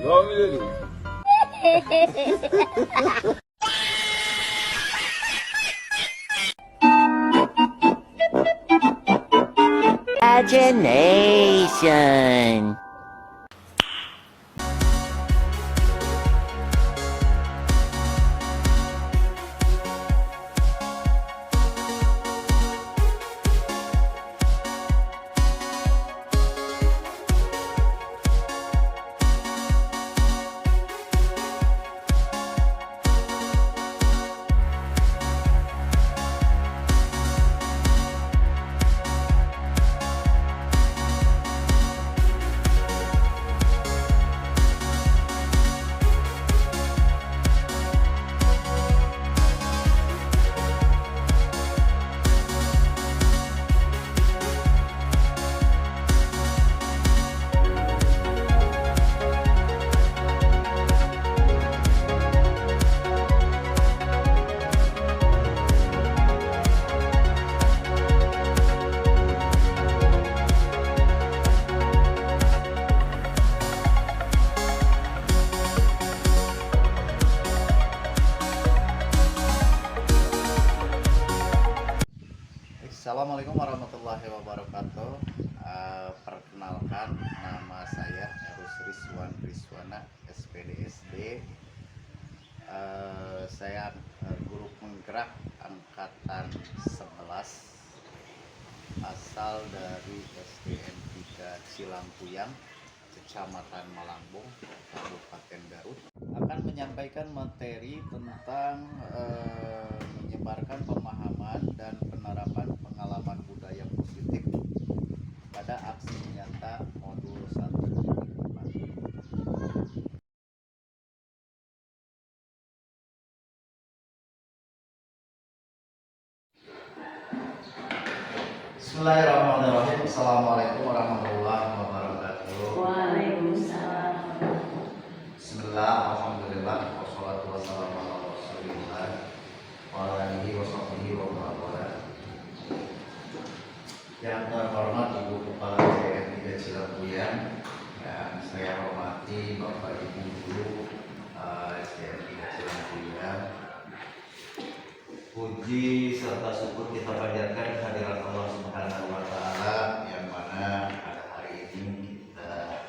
Devam edelim. Imagination. Assalamualaikum warahmatullahi wabarakatuh. Perkenalkan, nama saya Erus Rizwana SPDSD. Saya guru penggerak angkatan 11, asal dari SDN 3 Cilampuyang, Kecamatan Malangbong, Kabupaten Garut. Akan menyampaikan materi tentang menyebarkan pemahaman dan penerapan pengalaman budaya positif pada aksi nyata modul 1. Bismillahirrahmanirrahim. Assalamualaikum warahmatullahi wabarakatuh. Waalaikumsalam. Bismillah, alhamdulillah, wassalatu wassalamu ala rasulillah wa ala alihi wa sahbihi wa barakallah. Yang terhormat Ibu Kepala SDN 3 Cilampuyang, dan saya hormati Bapak Ibu Guru SDN 3 Cilampuyang. Puji serta syukur kita panjatkan kehadirat Allah Subhanahu wa Ta'ala, yang mana pada hari ini kita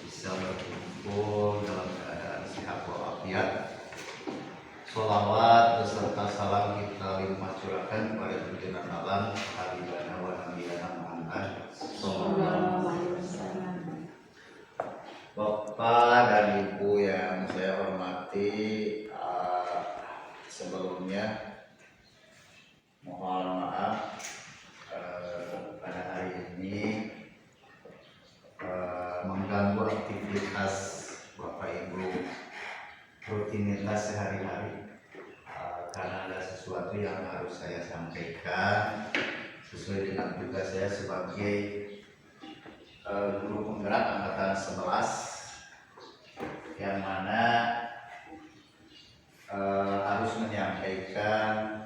bisa berkumpul dalam keadaan sehat walafiat. Sholawat beserta salam kita limpah curahkan kepada junjungan alam Habibana wa Nabiyana Muhammad sallallahu alaihi wasallam. Bapak dan Ibu yang saya hormati, sebelumnya mohon maaf pada hari ini mengganggu aktivitas Bapak Ibu, rutinitas sehari-hari, karena ada sesuatu yang harus saya sampaikan sesuai dengan tugas saya sebagai guru penggerak angkatan 11, yang mana harus menyampaikan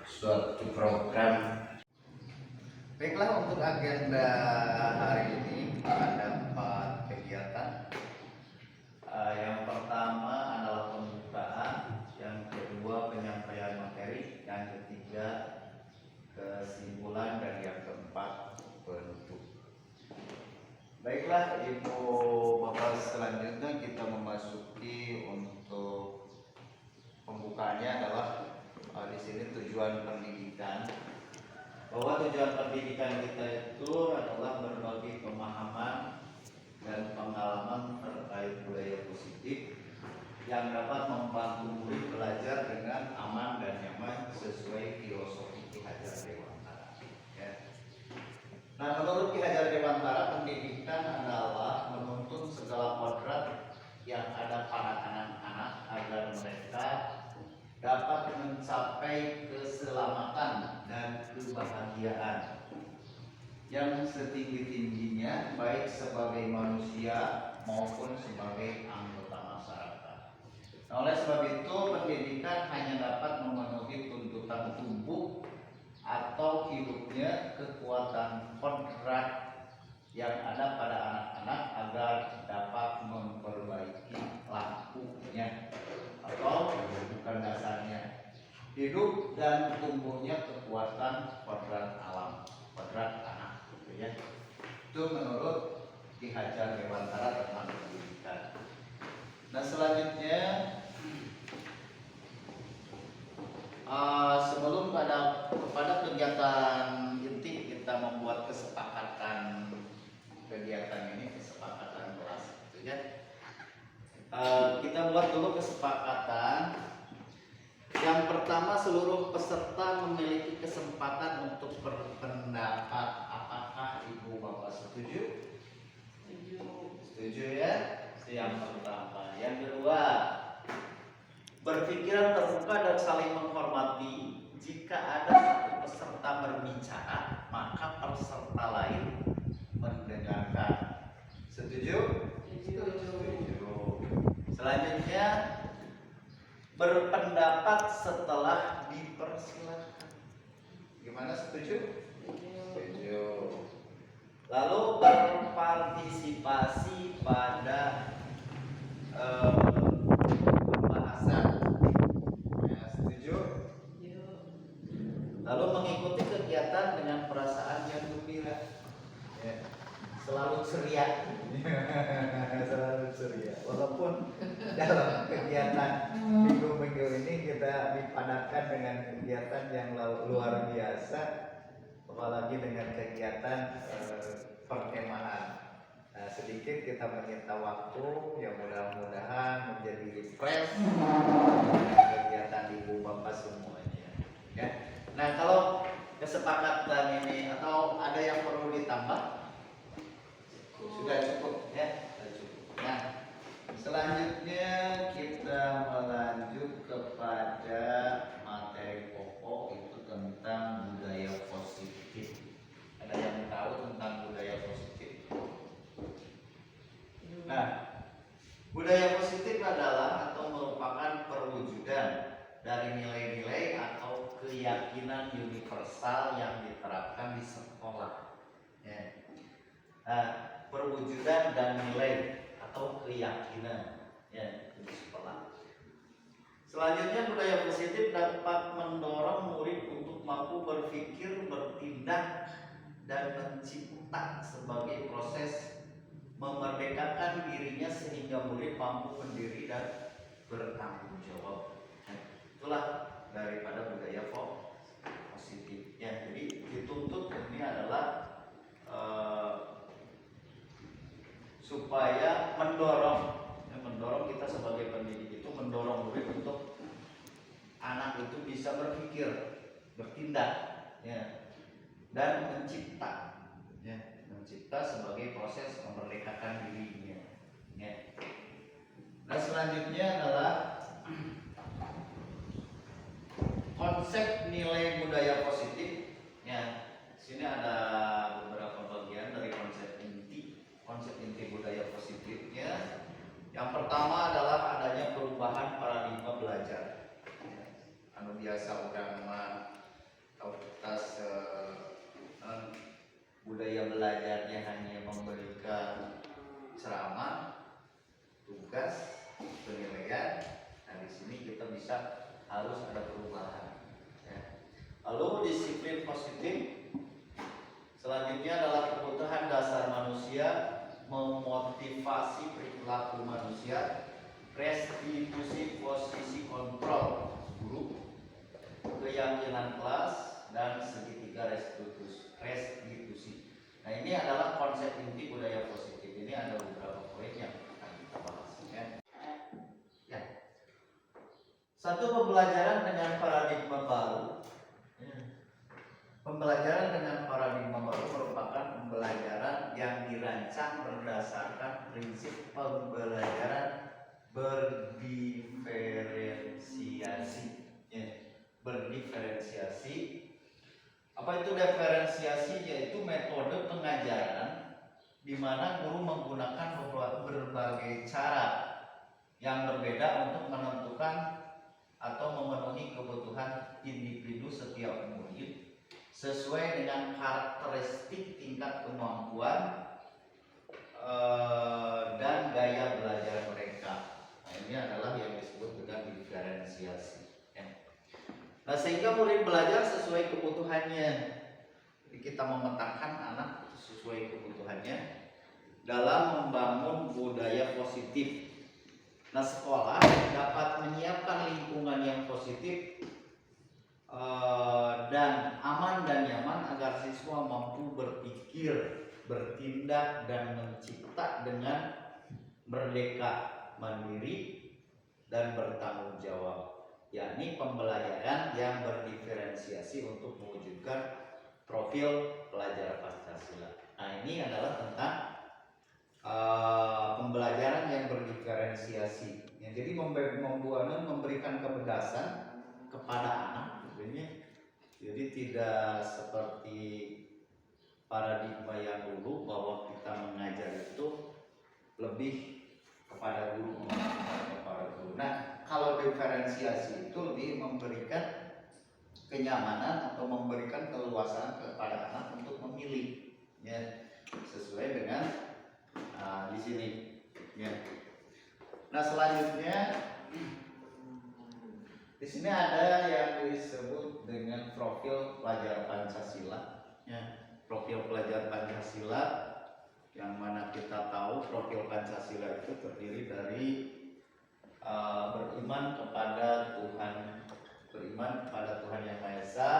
suatu program. Baiklah, untuk agenda hari ini ada 4 kegiatan. Yang pertama adalah pembukaan, yang kedua penyampaian materi, yang ketiga kesimpulan, dan yang keempat penutup. Baiklah Ibu Bapak, selanjutnya kita memasuki untuk pembukaannya adalah di sini tujuan pendidikan. Bahwa tujuan pendidikan kita itu adalah berbagi pemahaman dan pengalaman terkait budaya positif yang dapat membantu murid belajar dengan aman dan nyaman sesuai filosofi Ki Hajar Dewantara. Ya. Nah, menurut Ki Hajar Dewantara, pendidikan adalah menuntun segala kodrat yang ada pada anak-anak agar mereka dapat mencapai keselamatan dan kebahagiaan yang setinggi-tingginya, baik sebagai manusia maupun sebagai anggota masyarakat. Nah, oleh sebab itu, pendidikan hanya dapat memenuhi tuntutan tubuh atau hidupnya kekuatan kodrat yang ada pada anak-anak agar dapat hidup dan tumbuhnya kekuatan kodrat alam, kodrat anak, gitu ya. Itu menurut Ki Hajar Dewantara tentang pendidikan. Nah selanjutnya sebelum kepada kegiatan inti kita membuat kesepakatan kegiatan ini, kesepakatan kelas, gitu ya. Kita buat dulu kesepakatan. Yang pertama, seluruh peserta memiliki kesempatan untuk berpendapat. Apakah Ibu Bapak setuju? Setuju ya? Yang pertama. Yang kedua, berpikiran terbuka dan saling menghormati. Jika ada satu peserta berbicara, maka peserta lain mendengarkan. Setuju? Setuju. Selanjutnya, berpendapat setelah dipersilakan. Gimana, setuju? Setuju. Lalu berpartisipasi pada pembahasan. Ya, setuju? Lalu mengikuti kegiatan dengan perasaan yang gembira. Ya. Selalu ceria. Selalu ceria. Walaupun dalam kegiatan minggu-minggu ini kita dipadatkan dengan kegiatan yang luar biasa, apalagi dengan kegiatan perkemahan. Nah, sedikit kita menyita waktu yang mudah-mudahan menjadi fresh kegiatan Ibu Bapak semuanya. Ya. Nah, kalau kesepakatan ini atau ada yang perlu ditambah? Sudah cukup ya, sudah cukup. Nah, selanjutnya kita melanjut kepada materi pokok, itu tentang budaya positif. Ada yang tahu tentang budaya positif? Nah, budaya positif adalah atau merupakan perwujudan dari nilai-nilai atau keyakinan universal yang diterapkan di sekolah. Ya. Nah, perwujudan dan nilai atau keyakinan ya di sekolah. Selanjutnya, budaya positif dapat mendorong murid untuk mampu berpikir, bertindak, dan mencipta sebagai proses memerdekakan dirinya sehingga murid mampu berdiri dan bertanggung jawab. Itulah daripada budaya positif. Ya, jadi dituntut ini adalah supaya mendorong kita sebagai pendidik itu mendorong murid untuk anak itu bisa berpikir, bertindak, ya, dan mencipta, ya, mencipta sebagai proses memerdekakan dirinya. Ya. Nah selanjutnya adalah konsep nilai budaya positif. Ya, sini ada beberapa bagian dari konsep inti budaya positifnya. Yang pertama adalah adanya perubahan paradigma belajar. Anu biasa orang autoritas budaya belajarnya hanya memberikan ceramah, tugas, penilaian. Nah di sini kita harus ada perubahan. Ya. Lalu disiplin positif. Selanjutnya adalah kebutuhan dasar manusia, memotivasi perilaku manusia, restitusi posisi kontrol guru, keyakinan kelas, dan segitiga restitusi. Nah ini adalah konsep inti budaya positif. Ini ada beberapa poin yang akan kita bahas. Ya. Satu, pembelajaran dengan paradigma baru. Pembelajaran dengan paradigma baru merupakan pembelajaran yang dirancang berdasarkan prinsip pembelajaran berdiferensiasi. Ya, berdiferensiasi. Apa itu diferensiasi? Yaitu metode pengajaran di mana guru menggunakan berbagai cara yang berbeda untuk menentukan atau memenuhi kebutuhan individu setiap murid sesuai dengan karakteristik tingkat kemampuan dan gaya belajar mereka. Nah, ini adalah yang disebut dengan diferensiasi. Ya. Nah Nah, sehingga murid belajar sesuai kebutuhannya. Jadi kita memetakan anak sesuai kebutuhannya dalam membangun budaya positif. Nah, sekolah dapat menyiapkan lingkungan yang positif dan aman dan nyaman agar siswa mampu berpikir, bertindak, dan mencipta dengan merdeka, mandiri, dan bertanggung jawab, yakni pembelajaran yang berdiferensiasi untuk mewujudkan profil pelajar Pancasila. Nah, ini adalah tentang pembelajaran yang berdiferensiasi. Ya, jadi memberikan kepedasan kepada anak, jadi tidak seperti paradigma yang dulu bahwa kita mengajar itu lebih kepada guru, Nah, kalau diferensiasi itu lebih memberikan kenyamanan atau memberikan keleluasaan kepada anak untuk memilih, ya, sesuai dengan di sini, ya. Nah, selanjutnya di sini ada yang disebut dengan profil pelajar Pancasila, ya. Profil pelajar Pancasila, yang mana kita tahu profil Pancasila itu terdiri dari beriman kepada Tuhan Yang Maha Esa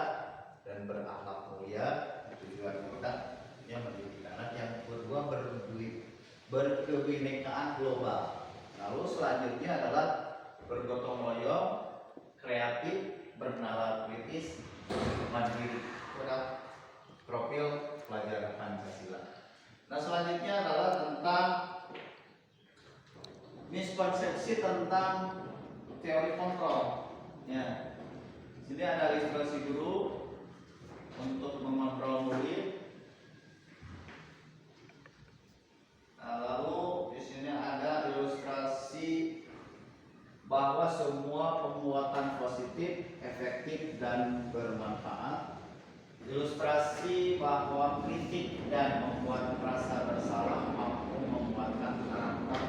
dan berakhlak mulia. Tujuan kita yang mendidik anak. Yang kedua, berkebinekaan global. Lalu selanjutnya adalah bergotong royong, kreatif, bernalar kritis, mandiri. Itu adalah profil pelajar Pancasila. Nah, selanjutnya adalah tentang miskonsepsi tentang teori kontrol. Ya, sini ada ilustrasi guru untuk mengontrol murid. Nah, lalu di sini ada ilustrasi bahwa semua pembuatan positif, efektif, dan bermanfaat. Ilustrasi bahwa kritik dan membuat merasa bersalah mampu membuatkan karakter.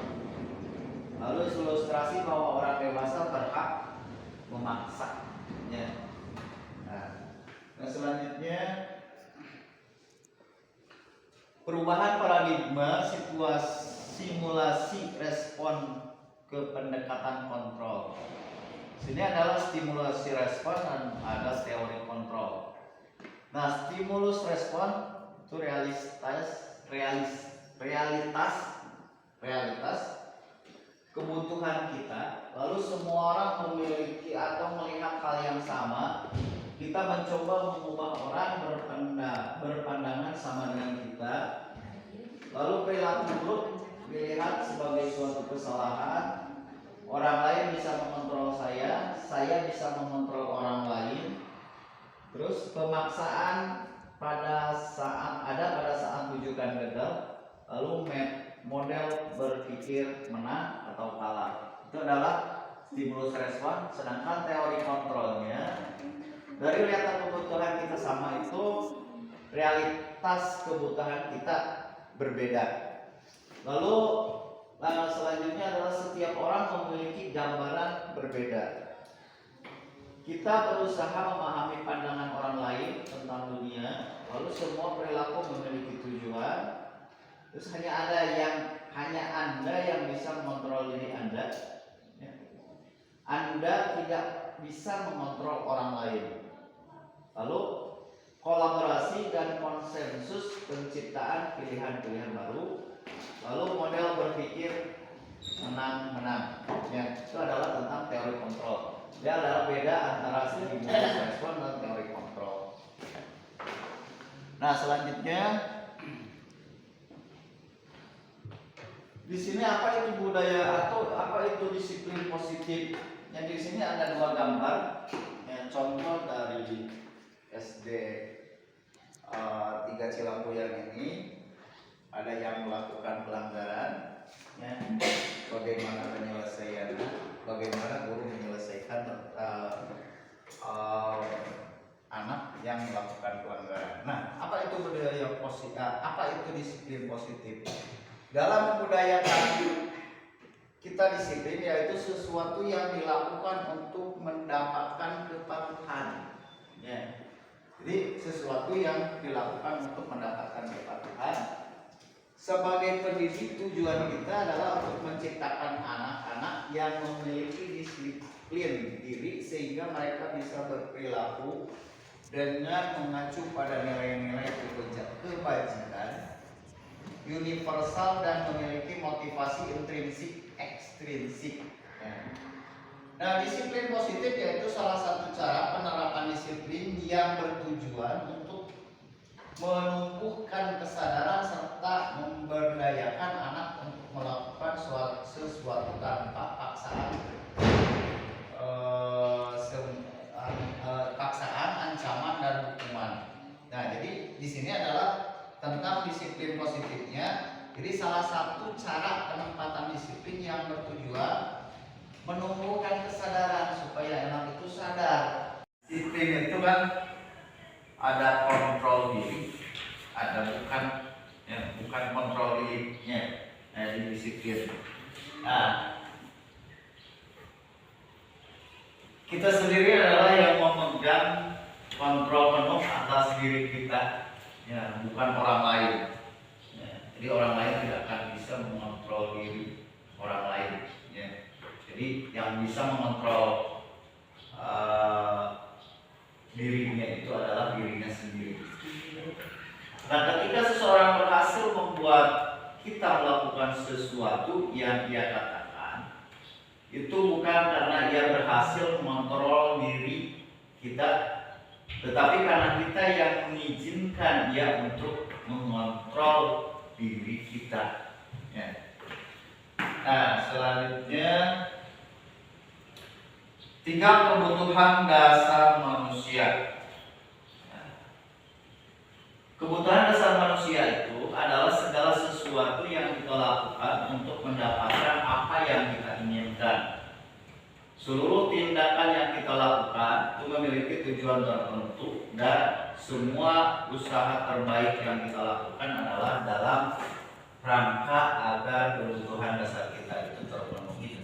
Lalu ilustrasi bahwa orang dewasa berhak memaksa. Ya. Nah, selanjutnya perubahan paradigma simulasi respon ke pendekatan kontrol. Sini adalah stimulasi respon dan ada teori kontrol. Nah, stimulus respon itu realitas kebutuhan kita. Lalu semua orang memiliki atau melihat hal yang sama. Kita mencoba mengubah orang berpandangan sama dengan kita. Lalu perilaku buruk dilihat sebagai suatu kesalahan. Orang lain bisa mengontrol saya bisa mengontrol orang lain. Terus pemaksaan pada saat rujukan gagal. Lalu model berpikir menang atau kalah. Itu adalah stimulus respon. Sedangkan teori kontrolnya, dari lihat kebutuhan kita sama itu, realitas kebutuhan kita berbeda. Lalu selanjutnya adalah setiap orang memiliki gambaran berbeda. Kita berusaha memahami pandangan orang lain tentang dunia. Lalu semua perilaku memiliki tujuan. Terus hanya Anda yang bisa mengontrol diri Anda. Anda tidak bisa mengontrol orang lain. Lalu kolaborasi dan konsensus penciptaan pilihan-pilihan baru. Lalu model berpikir menang-menang. Ya, itu adalah tentang teori kontrol. Dia adalah beda antara stimulus respon dan teori kontrol. Nah, selanjutnya di sini apa itu budaya atau apa itu disiplin positif? Yang di sini ada dua gambar. Yang contoh dari SD 3 Cilambuyan ini, ada yang melakukan pelanggaran, ya, bagaimana penyelesaiannya, bagaimana guru menyelesaikan anak yang melakukan pelanggaran. Nah, apa itu budaya positif? Apa itu disiplin positif? Dalam budaya kita disiplin yaitu sesuatu yang dilakukan untuk mendapatkan kepatuhan. Ya. Jadi sesuatu yang dilakukan untuk mendapatkan kepatuhan. Sebagai pendidik, tujuan kita adalah untuk menciptakan anak-anak yang memiliki disiplin diri sehingga mereka bisa berperilaku dengan mengacu pada nilai-nilai kebajikan universal dan memiliki motivasi intrinsik ekstrinsik. Nah, disiplin positif yaitu salah satu cara penerapan disiplin yang bertujuan untuk menumbuhkan kesadaran serta memberdayakan anak untuk melakukan sesuatu tanpa paksaan, ancaman dan hukuman. Nah, jadi di sini adalah tentang disiplin positifnya. Jadi salah satu cara penempatan disiplin yang bertujuan menumbuhkan kesadaran supaya anak itu sadar. Disiplin itu kan ada kontrol diri, ada bukan kontrol dirinya, di disiplin. Nah, kita sendiri adalah yang memegang kontrol penuh atas diri kita, ya, bukan orang lain. Ya, jadi orang lain tidak akan bisa mengontrol diri orang lain. Ya. Jadi yang bisa mengontrol dirinya itu adalah dirinya sendiri. Nah, ketika seseorang berhasil membuat kita melakukan sesuatu yang dia katakan, itu bukan karena ia berhasil mengontrol diri kita, tetapi karena kita yang mengizinkan dia untuk mengontrol diri kita. Ya. Nah, selanjutnya 3 kebutuhan dasar manusia. Kebutuhan dasar manusia itu adalah segala sesuatu yang kita lakukan untuk mendapatkan apa yang kita inginkan. Seluruh tindakan yang kita lakukan itu memiliki tujuan tertentu dan semua usaha terbaik yang kita lakukan adalah dalam rangka agar kebutuhan dasar kita itu terpenuhi.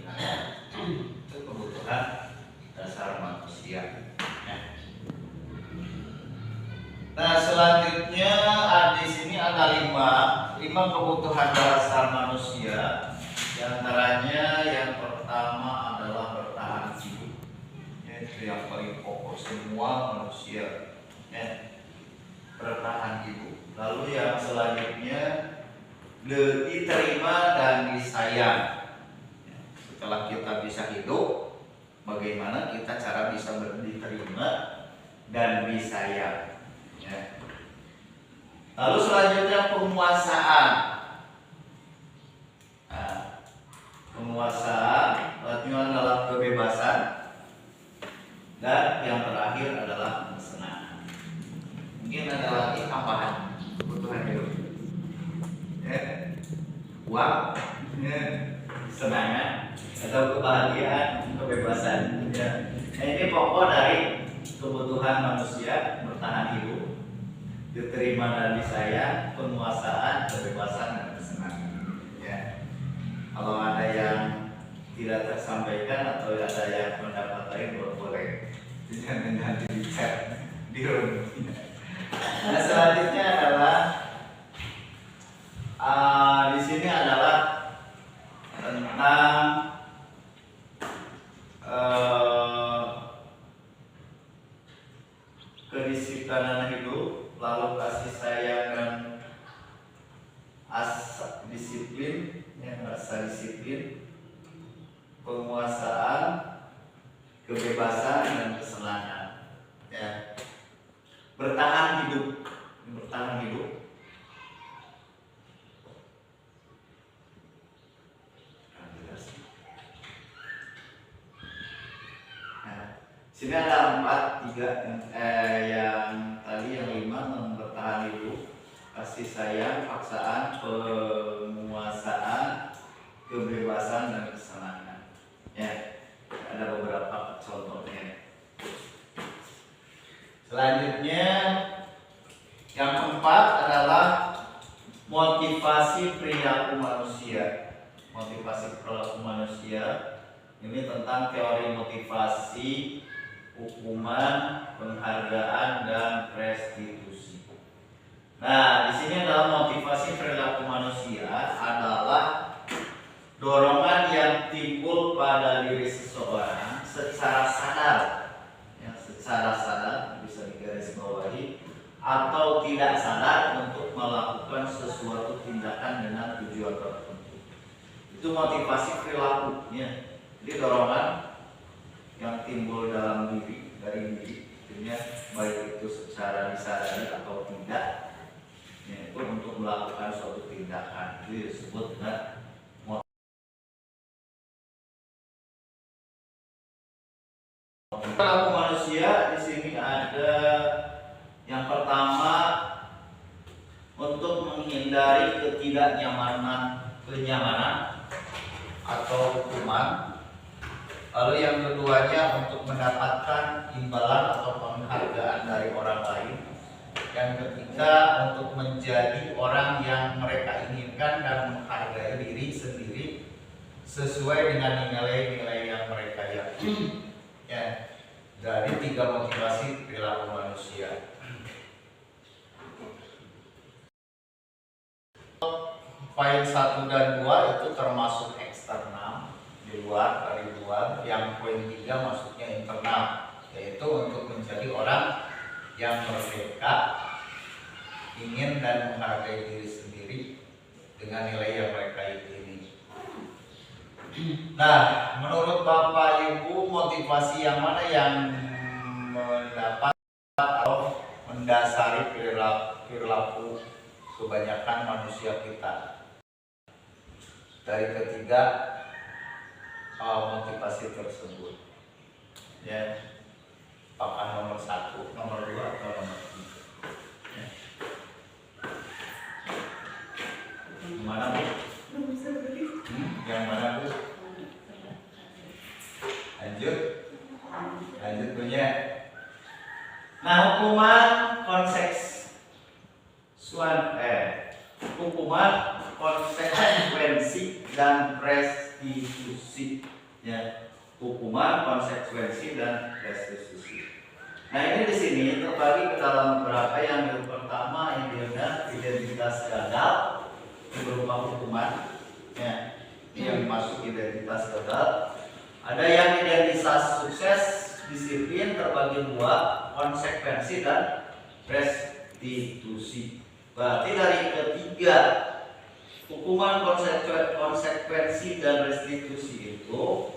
Itu kebutuhan dasar manusia. Nah, selanjutnya di sini ada 5 kebutuhan dasar manusia. Di antaranya yang pertama adalah bertahan hidup. Itu yang paling pokok semua manusia. Bertahan hidup. Lalu yang selanjutnya diterima dan disayang. Setelah kita bisa hidup, bagaimana kita cara bisa diterima dan disayang. Lalu selanjutnya penguasaan. Nah, penguasaan artinya adalah kebebasan dan yang terakhir adalah kesenangan. Mungkin ada lagi tambahan kebutuhan hidup. Uang, kesenangan atau kebahagiaan, kebebasan. Nah, ini pokok dari kebutuhan manusia: bertahan hidup, diterima dan disayang, penguasaan, kebebasan dan kesenangan. Kalau ada yang tidak tersampaikan atau ada yang pendapat lain, boleh jangan nanti di chat di room. Nah, selanjutnya adalah di sini adalah tentang kedisiplinan hidup, lalu kasih sayang dan disiplin, rasa disiplin, penguasaan, kebebasan dan kesenangan. Bertahan hidup, bertahan hidup. Sini ada 4, 3 yang tadi yang 5 bertahan hidup, kasih sayang, paksaan, penguasaan, kebebasan dan kesenangan. Ada beberapa contohnya. Selanjutnya yang keempat adalah motivasi perilaku manusia. Motivasi perilaku manusia ini tentang teori motivasi hukuman, penghargaan, dan restitusi. Nah, di sini dalam motivasi perilaku manusia adalah dorongan yang timbul pada diri seseorang secara sadar, ya, secara sadar bisa digarisbawahi atau tidak sadar untuk melakukan sesuatu tindakan dengan tujuan tertentu. Itu motivasi perilakunya. Jadi dorongan yang timbul dalam diri dari diri, artinya baik itu secara disadari atau tidak, yaitu untuk melakukan suatu tindakan, itu disebut dengan motivasi. Perilaku manusia di sini ada yang pertama untuk menghindari kenyamanan atau hukuman. Lalu yang keduanya untuk mendapatkan imbalan atau penghargaan dari orang lain. Yang ketiga untuk menjadi orang yang mereka inginkan dan menghargai diri sendiri sesuai dengan nilai-nilai yang mereka yakini. Ya, dari 3 motivasi perilaku manusia. Poin 1 dan 2 itu termasuk eksternal, di luar, dari luar. Yang poin 3 maksudnya internal, yaitu untuk menjadi orang yang merdeka, ingin dan menghargai diri sendiri dengan nilai yang mereka yakini. Nah, menurut Bapak Ibu, motivasi yang mana yang mendapat atau mendasari perilaku kebanyakan manusia kita? Dari ketiga motivasi tersebut, ya, apakah nomor 1, nomor 2, atau nomor 3? Ya. Yang mana Bu? Yang mana Bu? Lanjut punya. Nah, hukuman konsekuensi dan restitusi, ya, hukuman konsekuensi dan restitusi. Nah, ini di sini terbagi ke dalam beberapa. Yang pertama yang identitas gagal berupa hukuman, ya, ini yang masuk identitas gagal. Ada yang identitas sukses, disiplin, terbagi 2, konsekuensi dan restitusi. Berarti dari ketiga hukuman, konsekuensi dan restitusi itu,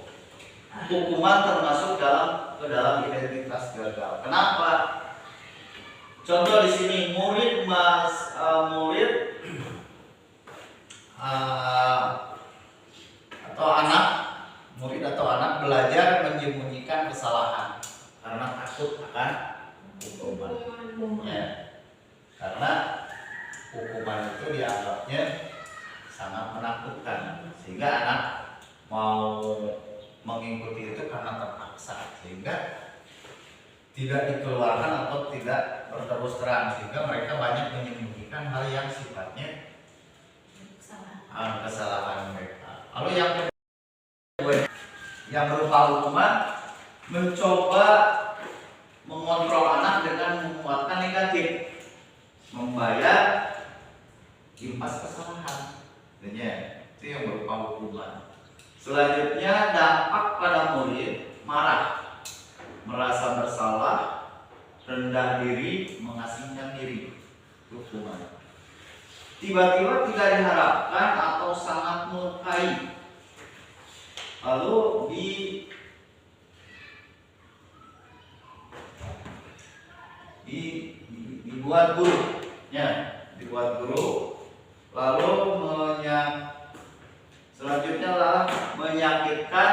hukuman termasuk ke dalam identitas gagal. Kenapa? Contoh di sini, murid atau anak belajar menyembunyikan kesalahan karena takut akan hukuman. Ya. Karena hukuman itu dianggapnya sangat menakutkan, sehingga anak mau mengikuti itu karena terpaksa, sehingga tidak dikeluarkan atau tidak berterus terang, sehingga mereka banyak menyembunyikan hal yang sifatnya kesalahan mereka. Lalu yang berupa hukuman, mencoba mengontrol anak dengan menguatkan negatif, membayar impas kesalahan, itu yang berupa hukuman. Selanjutnya, dampak pada murid marah, merasa bersalah, rendah diri, mengasingkan diri, hukuman. Tiba-tiba tidak diharapkan atau sangat melukai, lalu dibuat guru, ya, dibuat guru. Lalu selanjutnya adalah menyakitkan,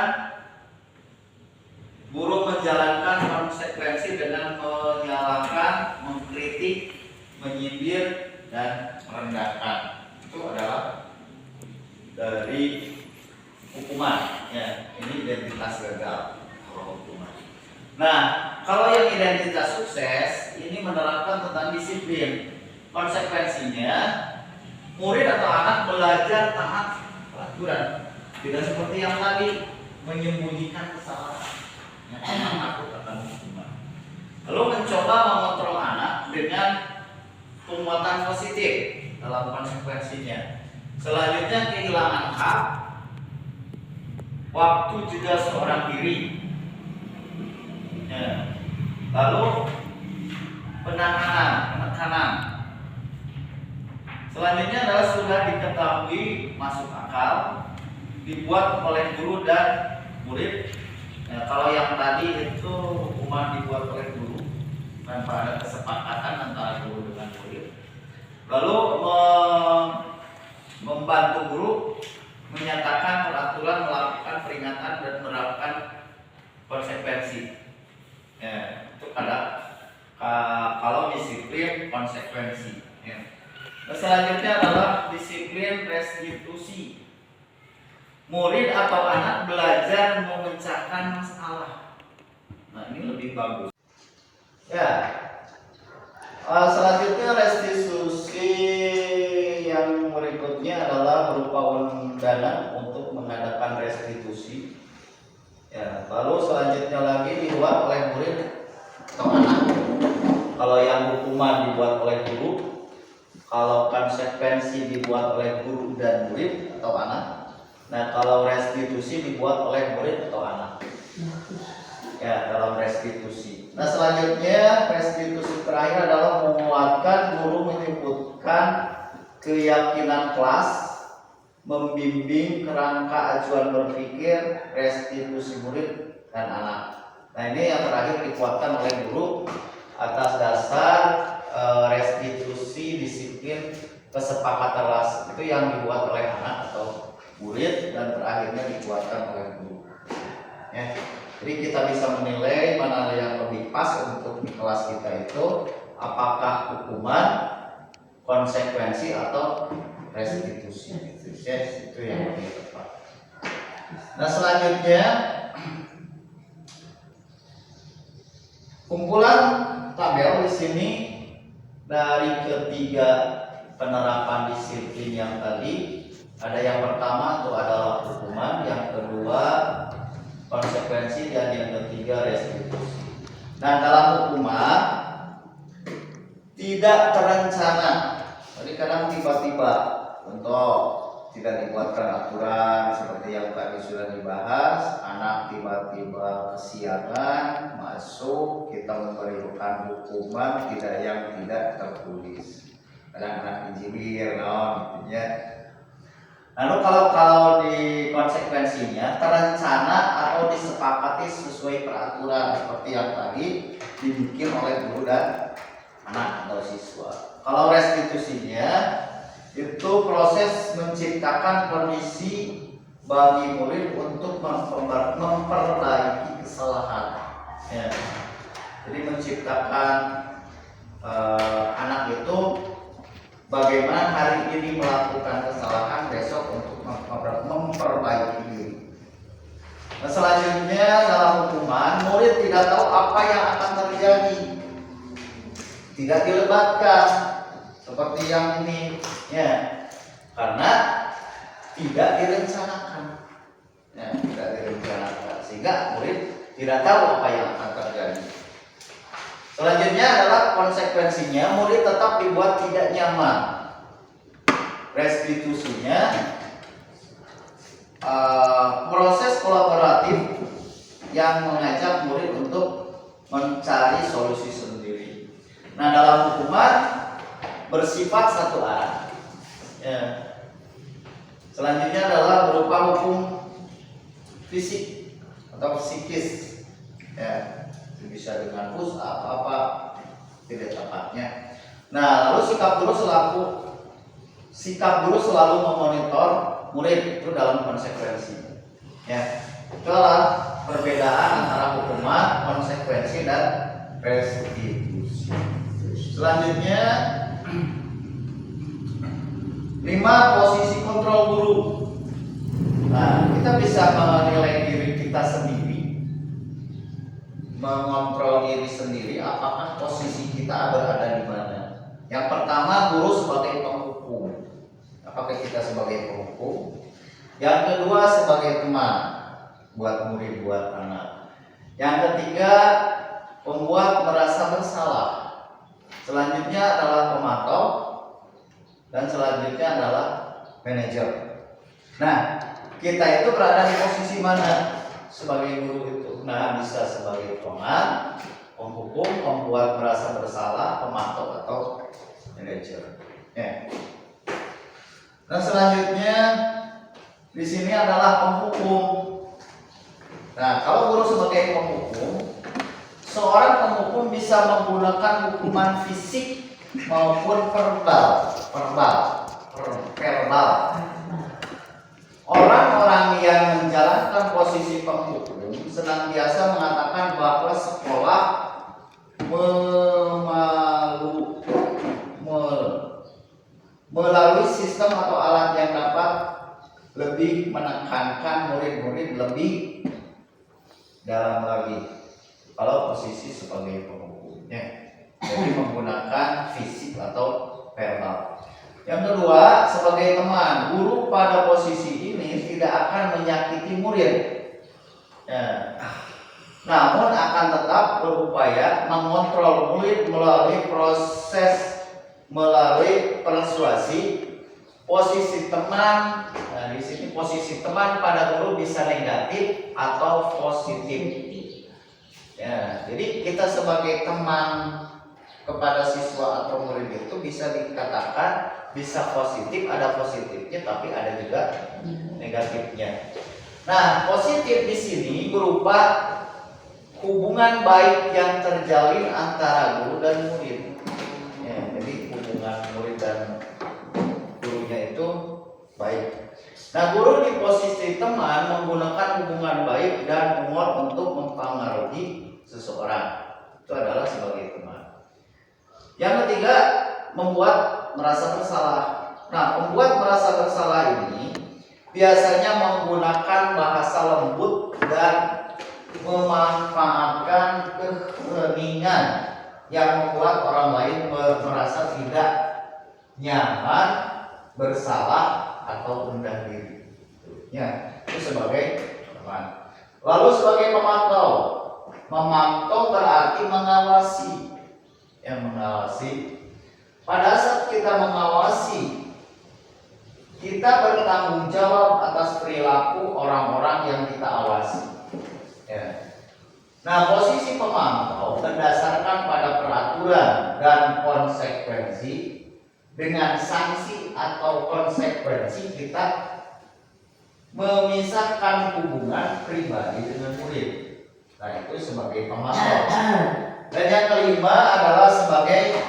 guru menjalankan konsekuensi dengan menyalahkan, mengkritik, menyindir, dan merendahkan. Itu adalah dari hukuman, ya. Ini identitas gagal kalau hukuman. Nah, kalau yang identitas sukses ini menerapkan tentang disiplin. Konsekuensinya, murid atau anak belajar taat peraturan, tidak seperti yang tadi menyembunyikan kesalahan, yang takut akan hukuman. Lalu mencoba mengontrol anak dengan penguatan positif dalam konsekuensinya. Selanjutnya kehilangan hak, waktu juga seorang diri. Ya. Lalu penekanan. Selanjutnya adalah sudah diketahui masuk akal, dibuat oleh guru dan murid. Ya, kalau yang tadi itu hukuman dibuat oleh guru tanpa ada kesepakatan antara guru dengan murid. Lalu membantu guru menyatakan peraturan, melakukan peringatan dan menerapkan konsekuensi. Ya, itu kalau disiplin konsekuensi. Ya. Nah, selanjutnya adalah disiplin restitusi. Murid atau anak belajar memecahkan masalah. Nah, ini lebih bagus. Ya. Selanjutnya restitusi yang berikutnya adalah berupa uang dana untuk mengadakan restitusi. Ya, lalu selanjutnya lagi dibuat oleh murid atau anak. Kalau yang hukuman dibuat oleh guru, kalau konsekuensi dibuat oleh guru dan murid atau anak. Nah, kalau restitusi dibuat oleh murid atau anak. Ya, dalam restitusi. Nah, selanjutnya restitusi terakhir adalah menguatkan guru menyebutkan keyakinan kelas, membimbing kerangka acuan berpikir, restitusi murid dan anak. Nah, ini yang terakhir dikuatkan oleh guru atas dasar restitusi disiplin kesepakatan kelas itu yang dibuat oleh anak atau murid dan terakhirnya dikuatkan oleh guru. Ya. Jadi kita bisa menilai mana yang lebih pas untuk di kelas kita itu, apakah hukuman, konsekuensi atau restitusi. Itu yang lebih tepat. Nah, selanjutnya kumpulan tabel di sini dari ketiga penerapan disiplin yang tadi. Ada yang pertama itu adalah hukuman, yang kedua konsekuensi, dan yang ketiga restitusi. Nah, dalam hukuman tidak terencana. Jadi kadang tiba-tiba, contoh tidak dibuatkan aturan seperti yang tadi sudah dibahas, anak tiba-tiba kesiangan masuk, kita memberikan hukuman yang tidak tertulis. Kadang anak dijibir, intinya. Lalu kalau di konsekuensinya terencana atau disepakati sesuai peraturan seperti yang tadi dibikin oleh guru dan anak atau siswa. Kalau restitusinya itu proses menciptakan kondisi bagi murid untuk memperbaiki kesalahan. Ya. Jadi menciptakan anak itu bagaimana hari ini melakukan kesalahan, besok untuk memperbaiki diri. Nah, selanjutnya dalam hukuman, murid tidak tahu apa yang akan terjadi, tidak dilebatkan seperti yang ini, ya, karena tidak direncanakan, ya, tidak direncanakan, sehingga murid tidak tahu apa yang akan terjadi. Selanjutnya adalah konsekuensinya, murid tetap dibuat tidak nyaman. Restitusinya proses kolaboratif yang mengajak murid untuk mencari solusi sendiri. Nah, dalam hukuman bersifat satu arah. Ya. Selanjutnya adalah berupa hukum fisik atau psikis. Ya. Bisa dengan push apa tidak tepatnya. Nah, lalu sikap guru selalu memonitor murid itu dalam konsekuensi. Ya, itulah perbedaan antara hukuman, konsekuensi dan restitusi. Selanjutnya 5 posisi kontrol guru. Nah, kita bisa menilai diri kita sendiri, mengontrol diri sendiri, apakah posisi kita berada di mana. Yang pertama, guru sebagai penghukum, apakah kita sebagai penghukum. Yang kedua, sebagai teman buat murid, buat anak. Yang ketiga, pembuat merasa bersalah. Selanjutnya adalah pemantau, dan selanjutnya adalah manajer. Nah, kita itu berada di posisi mana sebagai guru itu? Nah, bisa sebagai teman, penghukum, pembuat merasa bersalah, pemantau atau manajer. Ya. Nah, selanjutnya di sini adalah penghukum. Nah, kalau guru sebagai penghukum, seorang penghukum bisa menggunakan hukuman fisik maupun verbal. Orang-orang yang menjalankan posisi penghukum senantiasa mengatakan bahwa sekolah melalui sistem atau alat yang dapat lebih menekankan murid-murid lebih dalam lagi kalau posisi sebagai penghukumnya, jadi menggunakan fisik atau verbal. Yang kedua, sebagai teman, guru pada posisi ini tidak akan menyakiti murid, ya, namun akan tetap berupaya mengontrol murid melalui persuasi. Posisi teman, nah di sini posisi teman pada guru bisa negatif atau positif. Ya, jadi kita sebagai teman kepada siswa atau murid itu bisa dikatakan bisa positif, ada positifnya, tapi ada juga negatifnya. Nah, positif di sini berupa hubungan baik yang terjalin antara guru dan murid. Ya, jadi hubungan murid dan gurunya itu baik. Nah, guru di posisi teman menggunakan hubungan baik dan humor untuk mempengaruhi seseorang. Itu adalah sebagai teman. Yang ketiga, membuat merasa bersalah. Nah, membuat merasa bersalah ini biasanya menggunakan bahasa lembut dan memanfaatkan keheningan yang membuat orang lain merasa tidak nyaman, bersalah atau rendah diri. Ya, itu sebagai teman. Lalu sebagai pemantau. Memantau berarti mengawasi. Yang mengawasi. Pada saat kita mengawasi, kita bertanggung jawab atas perilaku orang-orang yang kita awasi. Ya. Nah, posisi pemantau berdasarkan pada peraturan dan konsekuensi. Dengan sanksi atau konsekuensi kita memisahkan hubungan pribadi dengan murid. Nah, itu sebagai pemantau. Dan yang kelima adalah sebagai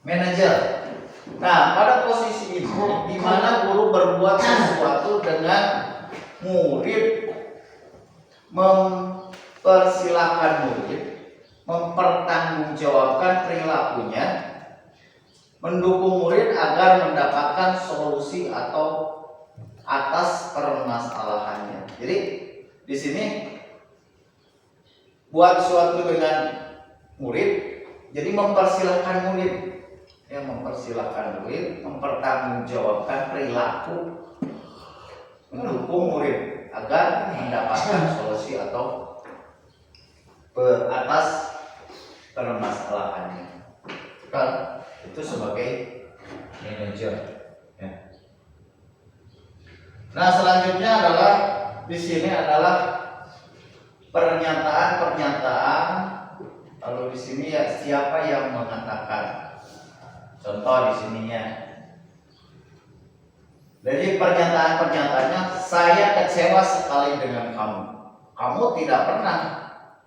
manajer. Nah, pada posisi ini di mana guru berbuat sesuatu dengan murid, mempersilahkan murid, mempertanggungjawabkan perilakunya, mendukung murid agar mendapatkan solusi atau atas permasalahannya. Jadi di sini buat sesuatu dengan murid, jadi mempersilahkan murid, ya, mempersilahkan murid, mempertanggungjawabkan perilaku, mendukung murid agar mendapatkan solusi atau atas permasalahannya. Kan itu sebagai manajer. Ya. Nah, selanjutnya adalah di sini adalah pernyataan-pernyataan. Lalu di sini ya siapa yang mengatakan? Contoh di sininya. Jadi pernyataan-pernyataannya, saya kecewa sekali dengan kamu. Kamu tidak pernah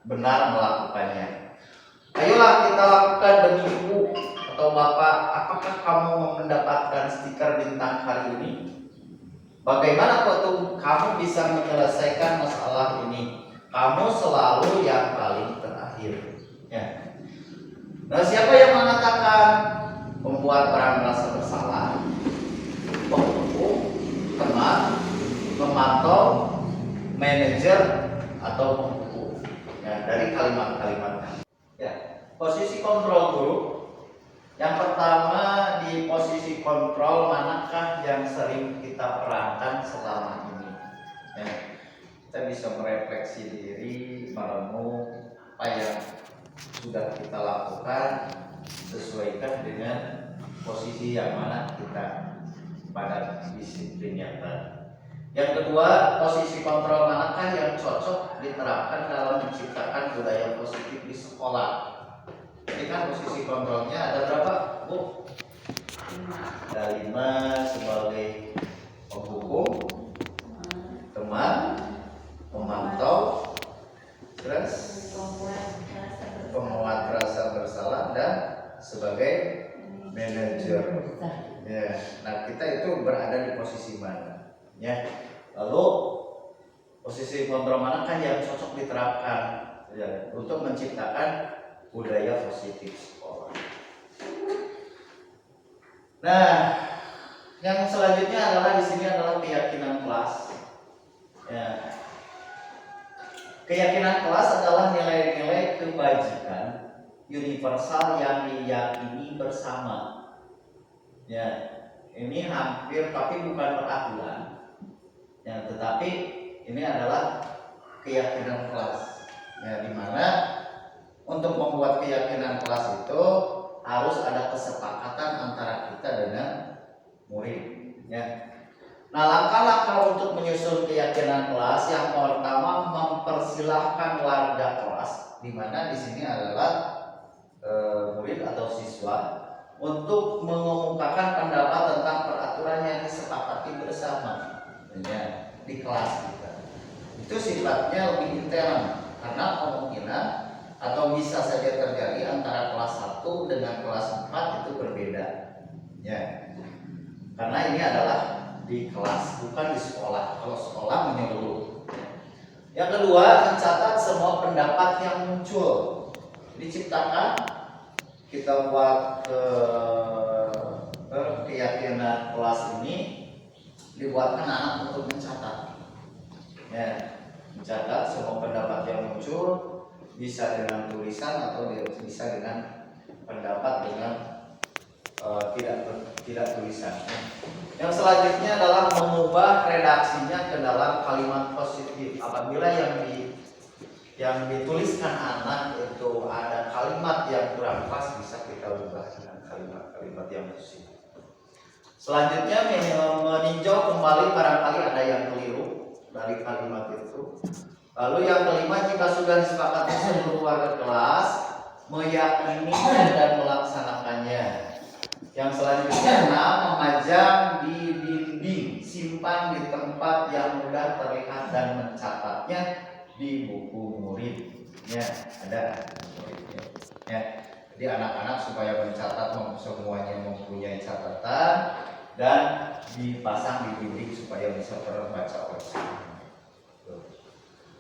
benar melakukannya. Ayolah kita lakukan demi ibu atau bapak. Apakah kamu mendapatkan stiker bintang hari ini? Bagaimana kalau kamu bisa menyelesaikan masalah ini? Kamu selalu yang paling terakhir. Ya. Nah, siapa yang mengatakan? Membuat orang merasa bersalah, penghukum, teman, memantau, manajer, atau penghukum. Ya, dari kalimat-kalimatnya. Ya, posisi kontrol guru. Yang pertama, di posisi kontrol manakah yang sering kita perankan selama ini? Ya, kita bisa merefleksi diri, merenung apa yang sudah kita lakukan sesuaikan dengan posisi yang mana kita pada disiplin yang tadi. Yang kedua, posisi kontrol manakah yang cocok diterapkan dalam menciptakan budaya positif di sekolah? Ini kan posisi kontrolnya ada berapa, Bu? Ada 5 sebagai penghukum, teman, pemantau, terus penguat rasa bersalah, dan sebagai manajer. Ya, nah kita itu berada di posisi mana? Ya, lalu posisi kontrol manakah yang cocok diterapkan ya, untuk menciptakan budaya positif sekolah? Nah, yang selanjutnya adalah di sini adalah keyakinan kelas. Ya. Keyakinan kelas adalah nilai-nilai kebajikan universal yang diyakini bersama. Ya, ini hampir tapi bukan peraturan. Ya, tetapi ini adalah keyakinan kelas. Ya, di mana untuk membuat keyakinan kelas itu harus ada kesepakatan antara kita dengan murid. Ya. Nah, langkah-langkah untuk menyusun keyakinan kelas yang pertama mempersilahkan warga kelas, di mana di sini adalah murid atau siswa untuk mengemukakan pendapat tentang peraturan yang disepakati bersama ya, di kelas kita. Itu sifatnya lebih intern karena kemungkinan atau bisa saja terjadi antara kelas 1 dengan kelas 4 itu berbeda. Ya. Karena ini adalah di kelas, bukan di sekolah. Kalau sekolah menyeluruh. Yang kedua, mencatat semua pendapat yang muncul. Diciptakan, kita buat keyakinan kelas ini dibuatkan anak untuk mencatat. Ya, mencatat semua pendapat yang muncul, bisa dengan tulisan atau bisa dengan pendapat dengan tidak tulisan. Yang selanjutnya adalah mengubah redaksinya ke dalam kalimat positif. Apabila yang dituliskan anak itu ada kalimat yang kurang pas, bisa kita ubah dengan kalimat-kalimat yang positif. Selanjutnya meninjau kembali barangkali ada yang keliru dari kalimat itu. Lalu yang kelima, jika sudah disepakati seluruh warga kelas, meyakininya dan melaksanakannya. Yang selanjutnya 6, memajang di dinding, simpan di tempat yang mudah terlihat dan mencatatnya di buku murid. Ya, ada muridnya. Ya, jadi anak-anak supaya mencatat semuanya mempunyai catatan dan dipasang di dinding supaya bisa terbaca oleh semua.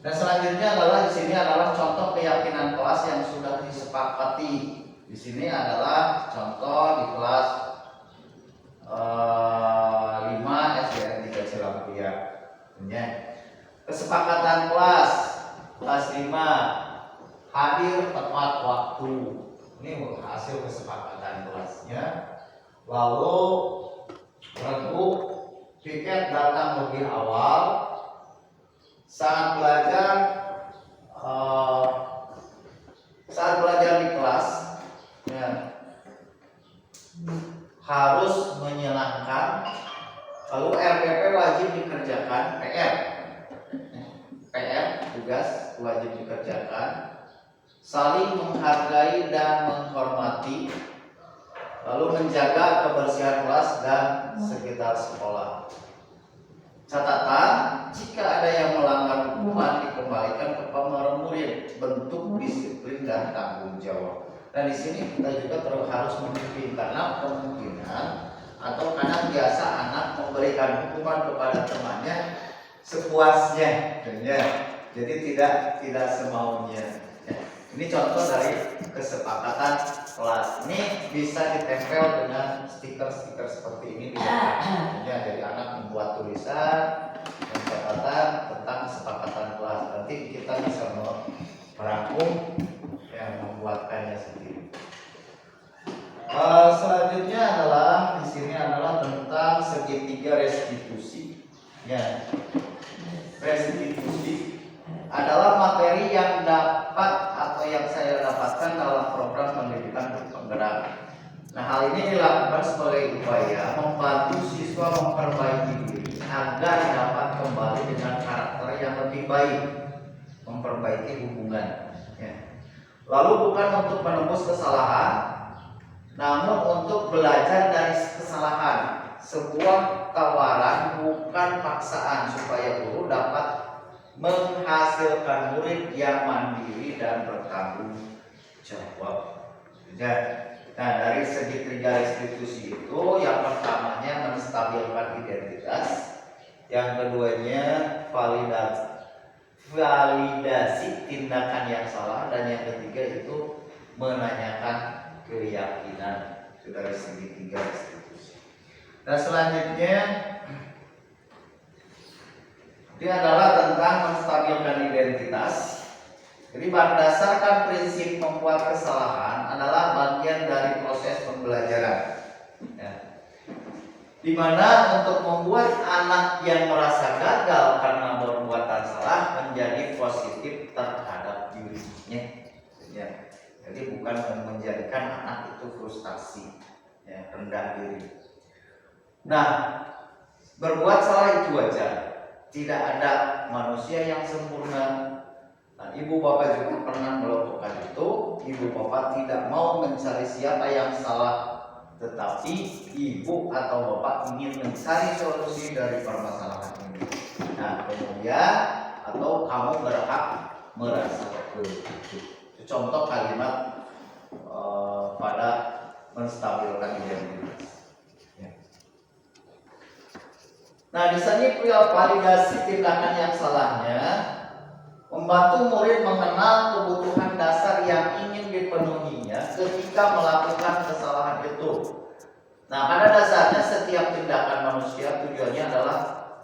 Dan selanjutnya adalah di sini adalah contoh keyakinan kelas yang sudah disepakati. Di sini adalah contoh di kelas 5 SDN 3 Cilampia. Ya. Kesepakatan kelas 5 hadir tepat waktu. Ini hasil kesepakatan kelasnya. Lalu rebut tiket datang lebih awal. Saat belajar di kelas ya, harus menyenangkan. Lalu RPP wajib dikerjakan. PR tugas wajib dikerjakan. Saling menghargai dan menghormati. Lalu menjaga kebersihan kelas dan sekitar sekolah. Catatan, jika ada yang melanggar hukuman dikembalikan ke murid, bentuk disiplin dan tanggung jawab. Dan di sini kita juga harus memimpin, karena kemungkinan atau kadang biasa anak memberikan hukuman kepada temannya sepuasnya, ya. Jadi tidak semaunya. Ya. Ini contoh dari kesepakatan kelas. Ini bisa ditempel dengan stiker-stiker seperti ini di depan. Ya, jadi anak membuat tulisan dan catatan tentang kesepakatan kelas. Nanti kita bisa merangkum yang membuatkannya sendiri. Selanjutnya adalah di sini adalah tentang segitiga restitusi. Ya, restitusi adalah materi yang dapat atau yang saya dapatkan dalam berupaya membantu siswa memperbaiki diri agar dapat kembali dengan karakter yang lebih baik, memperbaiki hubungan. Ya. Lalu bukan untuk menembus kesalahan, namun untuk belajar dari kesalahan. Sebuah tawaran bukan paksaan supaya guru dapat menghasilkan murid yang mandiri dan bertanggung jawab. Ya. Nah, dari segi 3 restitusi itu, yang pertamanya menstabilkan identitas, yang keduanya validasi tindakan yang salah, dan yang ketiga itu menanyakan keyakinan. Itu dari segi 3 restitusi. Dan selanjutnya ini adalah tentang menstabilkan identitas. Jadi berdasarkan prinsip membuat kesalahan adalah bagian dari proses pembelajaran. Ya. Di mana untuk membuat anak yang merasa gagal karena perbuatan salah menjadi positif terhadap dirinya. Ya. Jadi bukan menjadikan anak itu frustasi, ya, rendah diri. Nah, berbuat salah itu wajar. Tidak ada manusia yang sempurna. Nah, ibu bapak juga pernah melakukan itu. Ibu bapak tidak mau mencari siapa yang salah, tetapi ibu atau bapak ingin mencari solusi dari permasalahan ini. Nah, kemudian atau kamu berhak merasa begitu. Contoh kalimat pada menstabilkan identitas. Nah, di sini validasi tindakan yang salahnya membantu murid mengenal kebutuhan dasar yang ingin dipenuhinya ketika melakukan kesalahan itu. Nah, pada dasarnya setiap tindakan manusia tujuannya adalah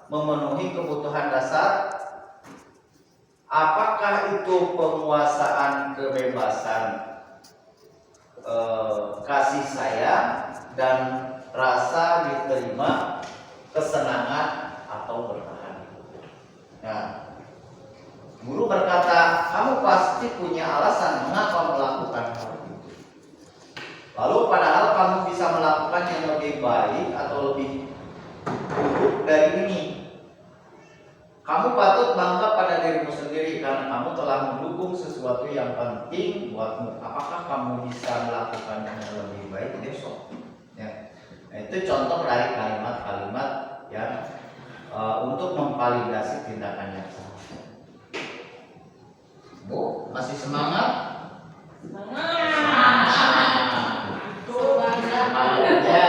memenuhi kebutuhan dasar. Apakah itu penguasaan kebebasan, kasih sayang, dan rasa diterima, kesenangan, atau bertahan. Nah, guru berkata, kamu pasti punya alasan mengapa melakukan hal itu. Lalu padahal kamu bisa melakukan yang lebih baik atau lebih buruk dari ini. Kamu patut bangga pada dirimu sendiri karena kamu telah mendukung sesuatu yang penting buatmu. Apakah kamu bisa melakukan yang lebih baik besok? Ya. Nah, itu contoh dari kalimat-kalimat yang untuk memvalidasi tindakan yang salah. Bu, masih semangat? Semangatnya.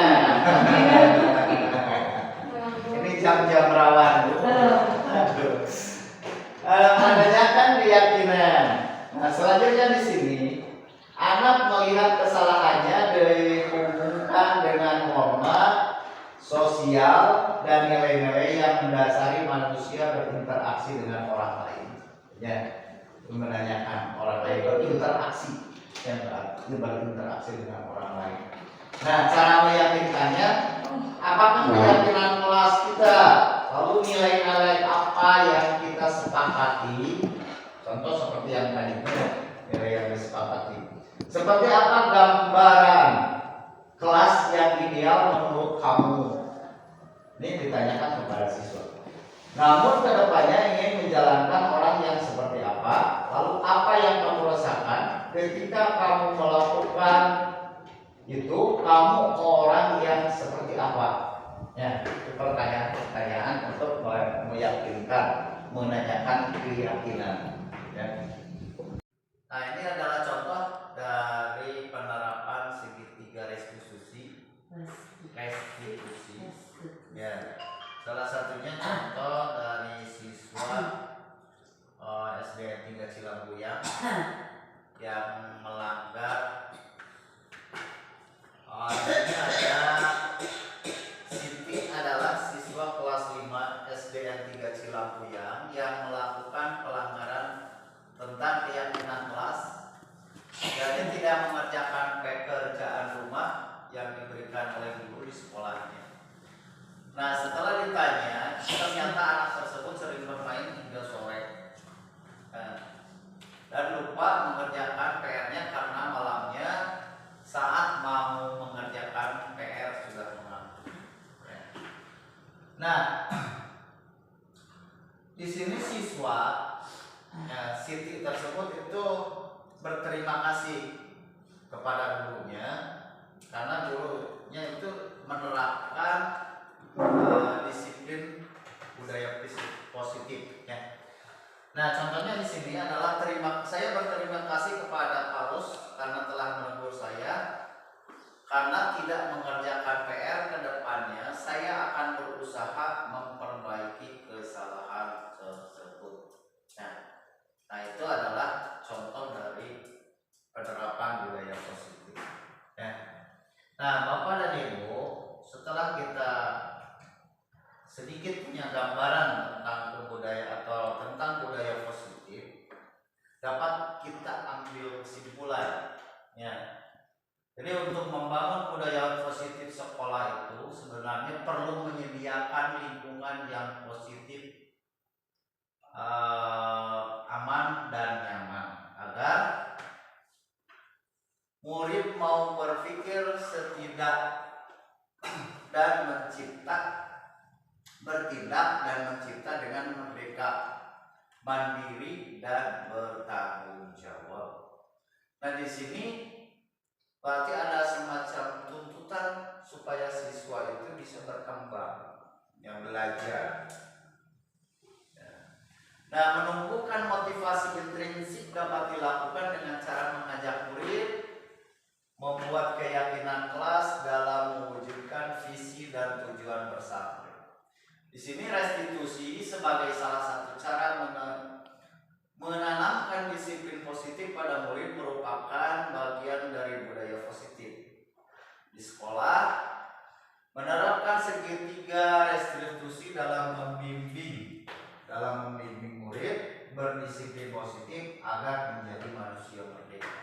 Ini jam-jam rawan, Bu. Menanyakan keyakinan. Nah, selanjutnya di sini anak melihat kesalahannya dihubungkan dengan hormat, sosial, dan nilai-nilai yang mendasari manusia berinteraksi dengan orang lain. Ya, menanyakan orang lain berinteraksi, yang berinteraksi dengan orang lain. Nah, cara meyakinkannya, apakah keyakinan kelas kita, lalu nilai-nilai apa yang kita sepakati, contoh seperti yang tadi, nilai yang disepakati. Seperti apa gambaran kelas yang ideal menurut kamu? Ini ditanyakan kepada siswa. Namun kedepannya ingin menjalankan orang yang seperti apa? Lalu apa yang kamu rasakan ketika kamu melakukan itu? Kamu orang yang seperti apa? Ya, itu pertanyaan-pertanyaan untuk meyakinkan, menanyakan keyakinan. Ya. Nah, ini adalah contoh dari penerapan segitiga restitusi. Ya, salah satunya contoh dari siswa SDN 3 Cilambuyang yang melanggar. Ini ada Siti adalah siswa kelas 5 SDN 3 Cilambuyang yang melakukan pelanggaran tentang keyakinan kelas. Jadi tidak mengerjakan pekerjaan rumah yang diberikan oleh guru di sekolahnya. Nah, setelah ditanya, ternyata anak tersebut sering bermain hingga sore dan lupa mengerjakan PR-nya karena malamnya saat mau mengerjakan PR sudah mengantuk. siswa ya, Siti tersebut itu berterima kasih kepada gurunya karena gurunya itu menerapkan disiplin budaya positif ya. Nah, contohnya di sini adalah saya berterima kasih kepada Paulus karena telah menegur saya. Karena tidak mengerjakan PR ke depannya, saya akan berusaha memperbaiki kesalahan tersebut. Nah, itu adalah contoh dari penerapan budaya positif. Nah, Bapak dan Ibu, setelah kita sedikit punya gambaran tentang budaya atau tentang budaya positif, dapat kita ambil kesimpulan. Ya. Jadi untuk membangun budaya positif sekolah itu sebenarnya perlu menyediakan lingkungan yang positif, aman dan nyaman agar murid mau berpikir bertindak dan mencipta dengan merdeka, mandiri dan bertanggung jawab. Nah, di sini berarti ada semacam tuntutan supaya siswa itu bisa berkembang, yang belajar. Nah, menumbuhkan motivasi intrinsik dapat dilakukan dengan cara mengajak murid membuat keyakinan kelas dalam mewujudkan visi dan tujuan bersama. Di sini restitusi sebagai salah satu cara menanamkan disiplin positif pada murid merupakan bagian dari budaya positif. Di sekolah, menerapkan segitiga restitusi dalam membimbing murid berdisiplin positif agar menjadi manusia merdeka.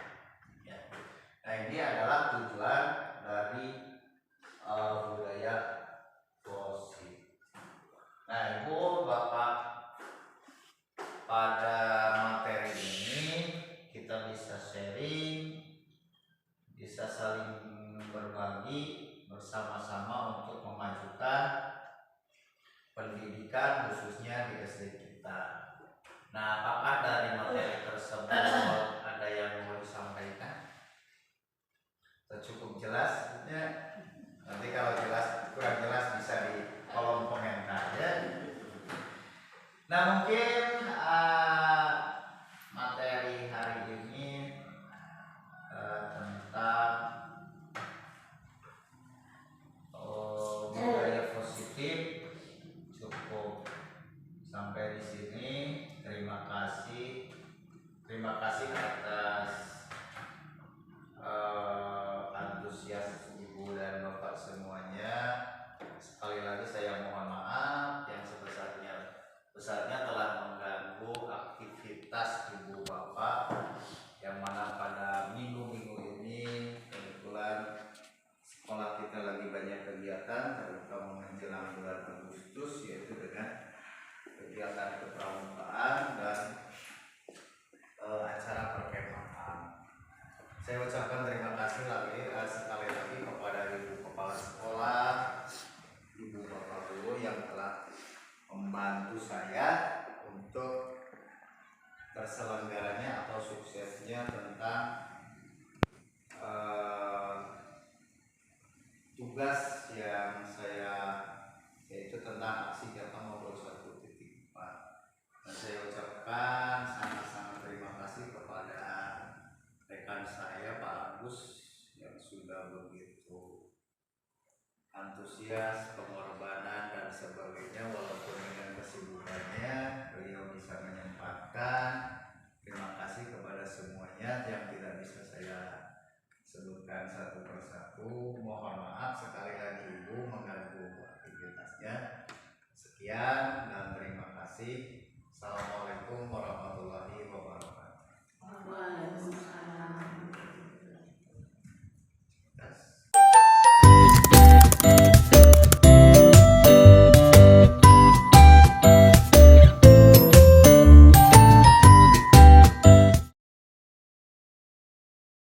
Ya. Nah, ini adalah tujuan dari budaya positif. Nah, Ibu, Bapak, pada materi ini kita bisa sharing, bisa saling berbagi bersama-sama untuk memajukan pendidikan khususnya di SD kita. Nah, apakah dari materi tersebut ada yang mau disampaikan? Cukup jelas? Ya. Nanti kalau kurang jelas bisa di kolom komentar ya. Nah, mungkin materi hari ini tentang budaya positif cukup sampai di sini. Terima kasih atas antusias Ibu dan Bapak semuanya. Sekali lagi saya mohon maaf yang sebesarnya telah mengganggu aktivitas Ibu Bapak, yang mana pada minggu-minggu ini kebetulan sekolah kita lagi banyak kegiatan, terutama menjelang bulan Agustus, yaitu dengan kegiatan kepramukaan dan acara perkemahan. Saya ucapkan terima kasih sekali lagi kepada Ibu Kepala Sekolah, Ibu Bapak Guru yang telah membantu saya untuk terselenggaranya atau suksesnya tentang tugas yang saya, yaitu tentang aksi nyata modul 1.4. Dan saya ucapkan sangat-sangat terima kasih kepada rekan saya Pak Agus yang sudah begitu antusias, pengorbanan dan sebagainya, walaupun dengan kesibukannya beliau bisa menyempatkan. Terima kasih kepada semuanya yang tidak bisa saya sebutkan satu persatu. Mohon maaf sekali lagi Ibu mengganggu aktivitasnya. Sekian dan terima kasih.